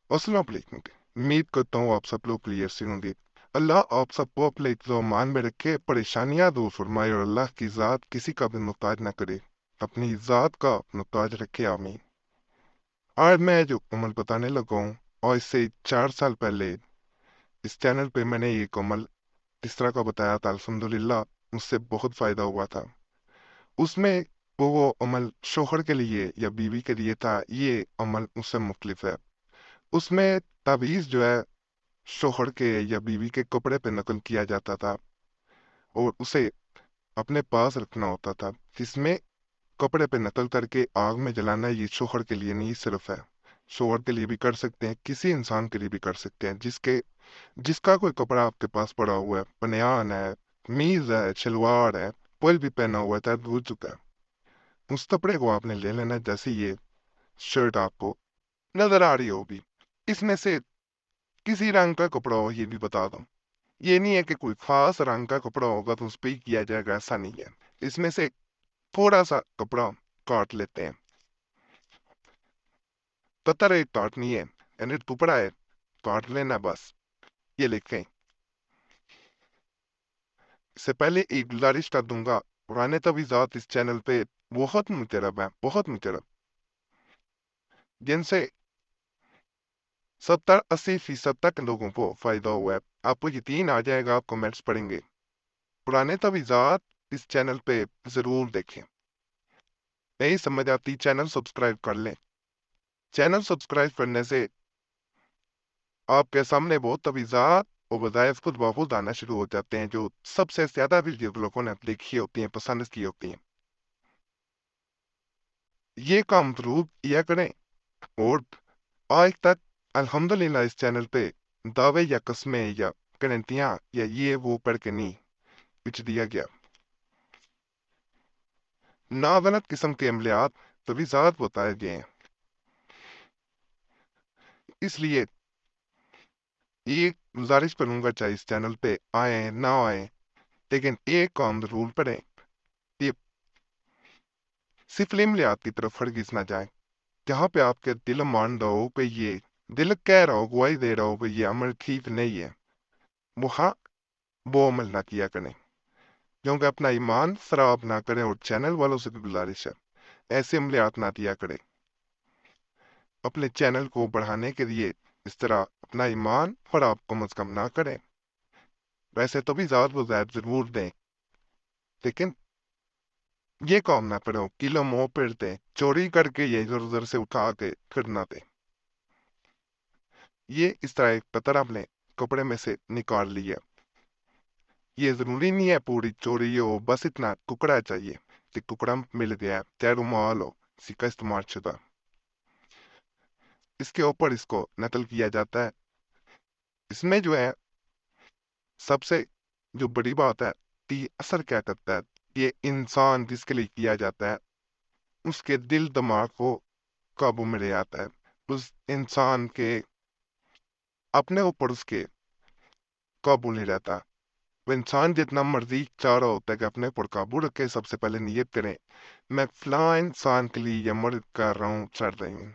अस्सलाम वालेकुम। उम्मीद करता हूँ आप सब लोग क्लियर से होंगे। अल्लाह आप सबको अपने ईमान में रखे, परेशानियां दूर फरमाए और अल्लाह की ज़ात किसी का भी मुहताज ना करे, अपनी ज़ात का मुहताज रखे, आमीन। आज मैं जो अमल बताने लगा हूँ, और इससे 4 साल पहले इस चैनल पे मैंने ये अमल इस तरह का बताया था, अल्हम्दुलिल्लाह मुझसे बहुत फ़ायदा हुआ था। उसमें वो अमल शोहर के लिए या बीवी के लिए था, ये अमल उससे मुख्तलिफ है। उसमें तावीज़ जो है शोहर के या बीवी के कपड़े पे नकल किया जाता था और उसे अपने पास रखना होता था, जिसमें कपड़े पे नकल करके आग में जलाना ये शोहर के लिए नहीं सिर्फ है, शोहर के लिए भी कर सकते हैं, किसी इंसान के लिए भी कर सकते हैं जिसका कोई कपड़ा आपके पास पड़ा हुआ है, बनियान है, मीज है, शलवार है, कोई भी पहना हुआ था, धुल चुका है, उस कपड़े को आपने ले लेना। जैसे ये शर्ट आपको नजर आ रही होगी, इसमें से किसी रंग का कपड़ा हो ये भी बता दूं, ये नहीं है कि कोई खास रंग का कपड़ा होगा तो उस पर ही किया जाएगा, ऐसा नहीं है। इसमें से थोड़ा सा कपड़ा काट लेते हैं, कतर एक काटनी है, यानी टुकड़ा है, काट लेना बस। ये लिखें। इससे पहले एक गुजारिश कर दूंगा, पुराने तवीज़ात इस चैनल पे बहुत मुजरब है, बहुत मुजरब, जिनसे 70-80% तक लोगों को फायदा हुआ है। आपको यकीन आ जाएगा, आप कमेंट्स पढ़ेंगे। पुराने तवीज़ात इस चैनल पे जरूर देखें। नहीं समझ आती, चैनल सब्सक्राइब कर लें। चैनल सब्सक्राइब करने से आपके सामने बहुत तवीज़ात और वज़ाइफ खुद ब खुद आना शुरू हो जाते हैं, जो सबसे ज़्यादा वीडियो लोगों ने देखी होती हैं, पसंद की होती हैं। ये काम जरूर किया करें। और आज तक अल्हम्दुलिल्लाह इस चैनल पे दावे या कस्में या गारंटियां या ये वो पढ़ के नहीं कुछ दिया गया, नागलत किस्म के अमलियात तवीज़ात बताए गए हैं। इसलिए ये गुजारिश करूंगा, चाहे इस चैनल पे आए ना आए, लेकिन एक काम जरूर पढ़ें कि सिर्फ अमलियात की तरफ हरगिज ना जाए, जहाँ पे आपके दिल मान रहा हो कि ये दिल कह रहा हो, गवाही दे रहा हो कि ये अमल ठीक नहीं है, वहाँ वो अमल ना किया करें, क्योंकि अपना ईमान खराब ना करें। और चैनल वालों से भी गुजारिश है, ऐसे अमलियात ना दिया करें। अपने चैनल को बढ़ाने के लिए इस तरह अपना ईमान खराब कम अज कम ना करें। वैसे तो भी ज़्यादा वज़ायफ जरूर दें, लेकिन ये काम ना करो किलो मुंह पर दें, चोरी करके ये इधर उधर से उठा के फिर ना दें। ये इस तरह एक पत्थर आपने कपड़े में से निकाल लिया, ये जरूरी नहीं है पूरी चोरी हो, बस इतना टुकड़ा चाहिए कि टुकड़ा मिल गया, चाहे रुमाल हो, सिक्का इस्तेमाल शुदा, इसके ऊपर इसको नकल किया जाता है। इसमें जो है सबसे जो बड़ी बात है कि असर क्या करता है, ये इंसान जिसके लिए किया जाता है उसके दिल दिमाग को काबू में ले आता है। उस इंसान के अपने ऊपर उसके काबू नहीं रहता। वो इंसान जितना मर्जी चाह रहा होता है कि अपने ऊपर काबू रखे, सबसे पहले नियत करें, मैं फलां इंसान के लिए ये अमल कर रहा हूँ, चढ़ रही हूँ।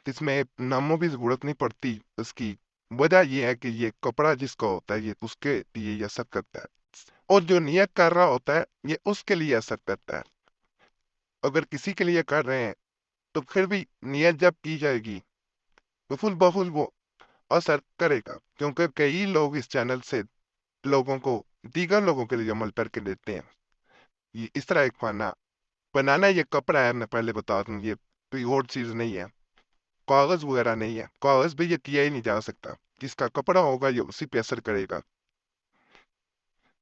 इसमें नामों की जरूरत नहीं पड़ती। उसकी वजह यह है कि ये कपड़ा जिसका होता है ये उसके लिए ये असर करता है, और जो नियत कर रहा होता है ये उसके लिए असर करता है। अगर किसी के लिए कर रहे हैं तो फिर भी नियत जब की जाएगी तो फुल बफुल वो असर करेगा, क्योंकि कई लोग इस चैनल से लोगों को दीगर लोगों के लिए अमल करके देते हैं। ये इस तरह एक खाना बनाना, ये कपड़ा है, मैं पहले बता दूं, ये कोई और चीज नहीं है, कागज वगैरह नहीं है, कागज भी ये किया ही नहीं जा सकता, जिसका कपड़ा होगा ये उसी पे असर करेगा।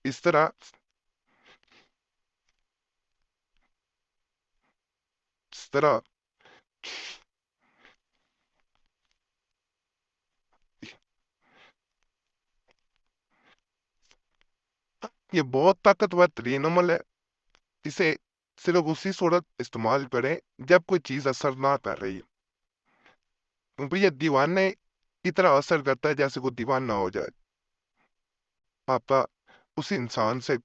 इस तरह इस तरह ये बहुत ताकतवर तरीन अमल है। इसे सिर्फ उसी सूरत इस्तेमाल करें जब कोई चीज असर ना कर रही है, क्योंकि ये दीवाने की तरह असर करता है, जैसे कोई दीवाना हो जाए आपका उसी इंसान से,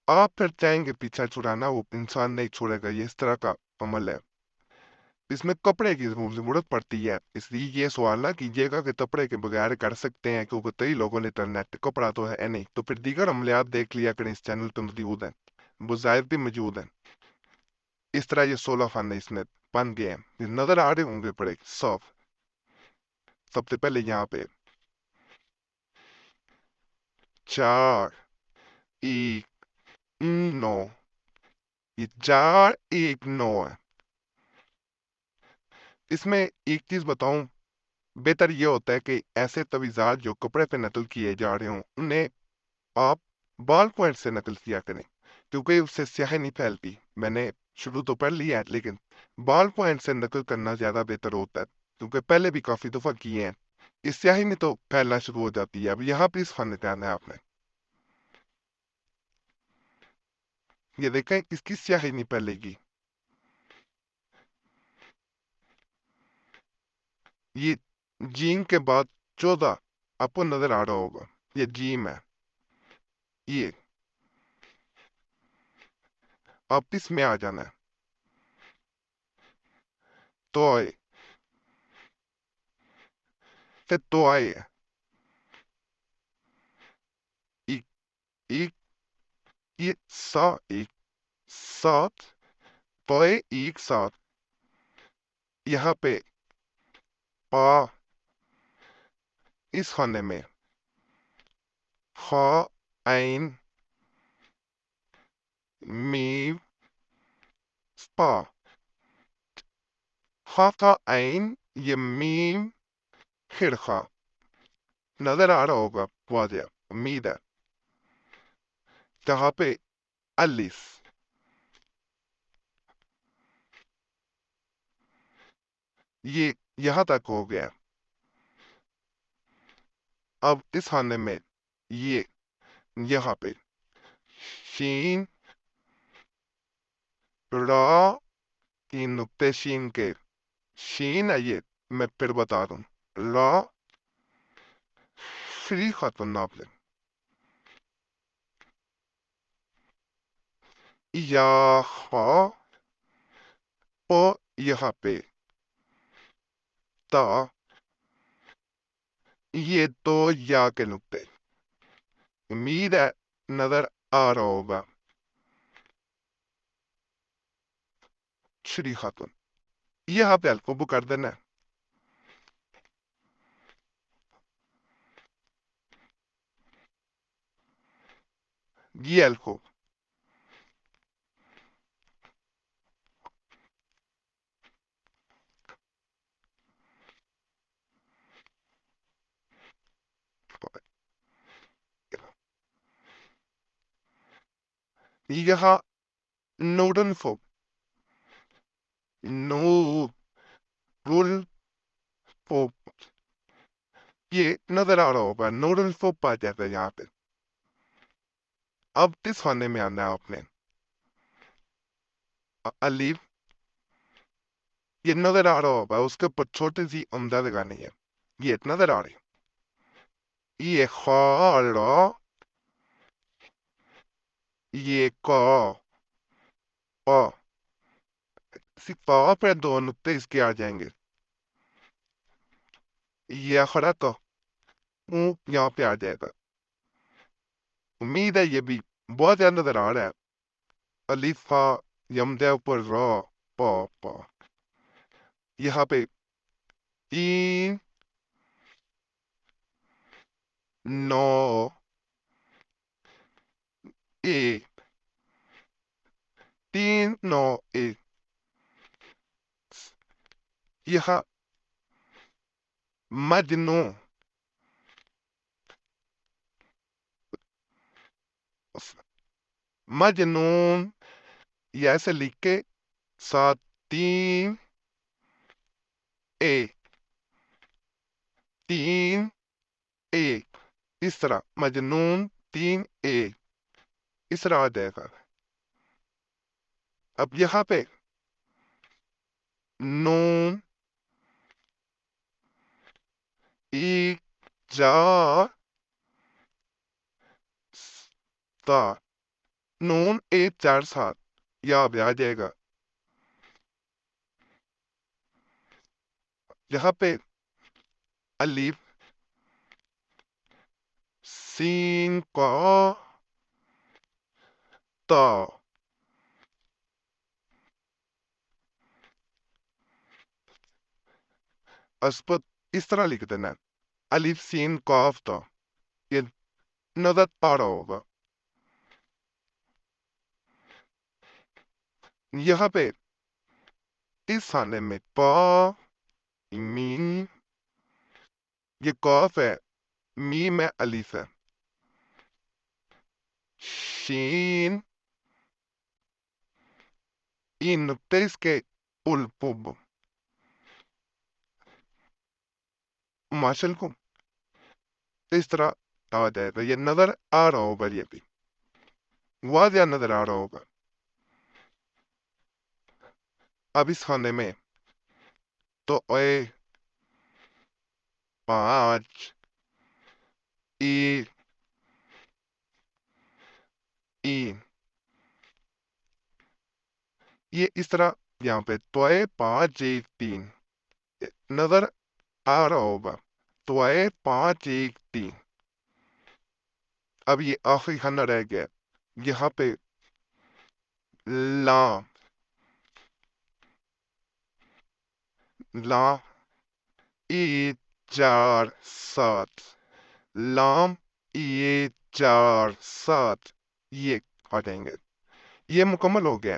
आप फिर चाहेंगे पीछा छुड़ाना, वो इंसान नहीं छोड़ेगा। ये इस तरह का अमल है। اس میں کپڑے کی ضرورت پڑتی ہے، اس لیے یہ سوال نہ کیجیے گا کہ کپڑے کے بغیر کر سکتے ہیں، کیونکہ کئی لوگوں نے انٹرنیٹ کپڑا تو ہے نہیں، تو پھر دیگر عملیات دیکھ لیا کریں، اس چینل پہ موجود ہیں، وظائف بھی موجود ہیں۔ اس طرح یہ 16 فن اس میں بن گئے ہیں، یہ نظر آ رہے ہوں گے بڑے صاف۔ سب سے پہلے یہاں پہ 4 1 9، یہ 4 1 9 ہے۔ اس میں ایک چیز بتاؤں، بہتر یہ ہوتا ہے کہ ایسے تویزات جو کپڑے پہ نقل کیے جا رہے ہوں انہیں آپ بال پوائنٹ سے نقل کیا کریں، کیونکہ اس سے سیاہی نہیں پھیلتی۔ میں نے شروع تو پڑھ لیا ہے، لیکن بال پوائنٹ سے نقل کرنا زیادہ بہتر ہوتا ہے، کیونکہ پہلے بھی کافی دفعہ کیے ہیں، اس سیاہی میں تو پھیلنا شروع ہو جاتی ہے۔ اب یہاں پہ اس فن دھیان ہے آپ نے، یہ دیکھیں اس کی سیاہی نہیں پھیلے گی۔ یہ جیم کے بعد 14 آپ کو نظر آ رہا ہوگا، یہ جیم ہے، یہ آپ اس میں آ جانا ہے، تو آئے پھر تو آئے ایک ایک، یہ ایک 7 تو آئے ایک 7، یہاں پہ پا اس خانے میں خا عین میم پا، خا کا عین، یہ میم خرخا، نظر آ رہا ہوگا واضح، امید ہے۔ جہاں پہ الف، یہ یہاں تک ہو گیا۔ اب اس خانے میں یہ یہاں پہ شین را، 3 نقطے شین کے، شین ہے یہ، میں پھر بتا دوں، را فری خاتون ناپ لیں، یا خا پا، یہاں پہ تا، یہ دو یا کے نقطے، امید ہے نظر آ رہا ہوگا۔ شری خاتون، یہاں پہ القبو کر دینا ہے، یہ القب یہاں نورن فوب، نور رول فوب، یہ نظر آ رہا ہوگا، نورن فوب پا جاتا ہے یہاں پہ۔ اب اس خانے میں آنا ہے آپ نے، الف، یہ نظر آ رہا ہوگا، اس کے اوپر چھوٹی سی عمدہ لگانی ہے، یہ نظر آ رہی، یہ خارا، یہ کا پا، صرف پا پہ 2 نقطے اس کے آ جائیں گے، یہ آخرا تو یہاں پہ آ جائے گا۔ امید ہے یہ بھی بہت زیادہ نظر آ رہا ہے، الف فا یمدے اوپر را پا پا، یہاں پہ 3 9 1، 3 9 1، یہاں مجنو، مجنون، یہ ایسے لکھ کے 7 3 1 3 1، اس طرح مجنون 3 1، اس طرح آ جائے گا۔ اب یہاں پہ نون ایک جا تا، نون 1 4 7، یہ اب آ جائے گا۔ یہاں پہ الف سین قاف تا اسپت اس طرح لکھ دینا ہے، الف سین قاف تا، یہ نظر آ رہا ہوگا۔ یہاں پہ اس خانے میں پا میم، یہ قاف ہے، میم ہے، الف ہے، شین، این نقطے اس کے الپب ماشل کو اس طرح آ جائے گا، یہ نظر آ رہا ہوگا، یہ بھی واضح نظر آ رہا ہوگا۔ اب اس خانے میں تو اے پانچ ای این، یہ اس طرح یہاں پہ تو اے پانچ ایک تین نظر آ رہا ہوگا، تو اے پانچ ایک تین۔ اب یہ آخری خانہ رہ گیا، یہاں پہ لام، لام ای چار سات، لام ای چار سات، یہ آ جائیں گے، یہ مکمل ہو گیا۔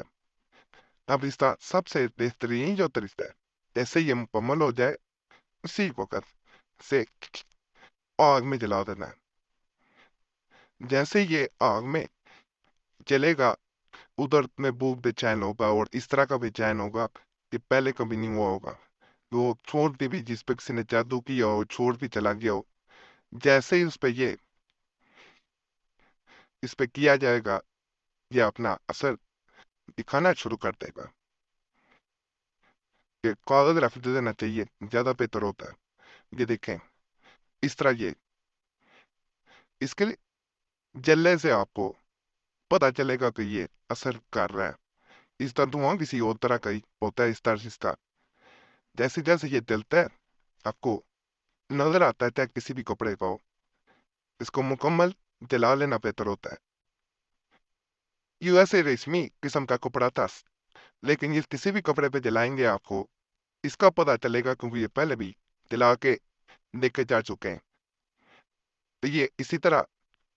اب اس کا سب سے بہترین جو طریقہ ہے، جیسے یہ مکمل ہو جائے اسی وقت سے آگ میں جلا دینا ہے۔ جیسے یہ آگ میں جلے گا، ادھر میں بھوک بے چین ہوگا اور اس طرح کا بے چین ہوگا کہ پہلے کبھی نہیں ہوا ہوگا، وہ چھوڑ دی بھی، جس پہ کسی نے جادو کیا ہو چھوڑ بھی چلا گیا ہو، جیسے ہی اس پہ کیا جائے گا، یہ اپنا اثر دکھانا شروع کر دے گا۔ کہ کاغذ رکھ دینا چاہیے، زیادہ بہتر ہوتا ہے۔ یہ دیکھیں اس طرح، یہ اس کے جلنے سے آپ کو پتا چلے گا کہ یہ اثر کر رہا ہے۔ اس طرح دھواں کسی اور طرح کا ہی ہوتا ہے، اس طرح اس کا جیسے جیسے یہ جلتا ہے آپ کو نظر آتا ہے، چاہے کسی بھی کپڑے کا ہو، اس کو مکمل جلا لینا بہتر ہوتا ہے۔ یہ ایسے ریشمی قسم کا کپڑا تھا، لیکن یہ کسی بھی کپڑے پہ جلائیں گے آپ کو اس کا پتا چلے گا، کیونکہ یہ پہلے بھی جلا کے دیکھے جا چکے ہیں۔ تو یہ اسی طرح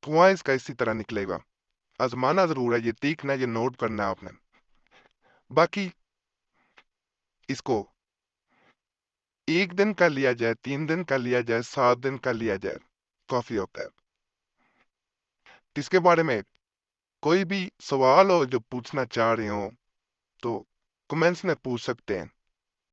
دھواں اس کا اسی طرح نکلے گا۔ آزمانا ضرور ہے، یہ دیکھنا، یہ نوٹ کرنا ہے آپ نے۔ باقی اس کو 1 دن کا لیا جائے، 3 دن کا لیا جائے، 7 دن کا لیا جائے، کافی ہوتا ہے۔ اس کے بارے میں کوئی بھی سوال ہو جو پوچھنا چاہ رہے ہوں تو کمنٹس میں پوچھ سکتے ہیں۔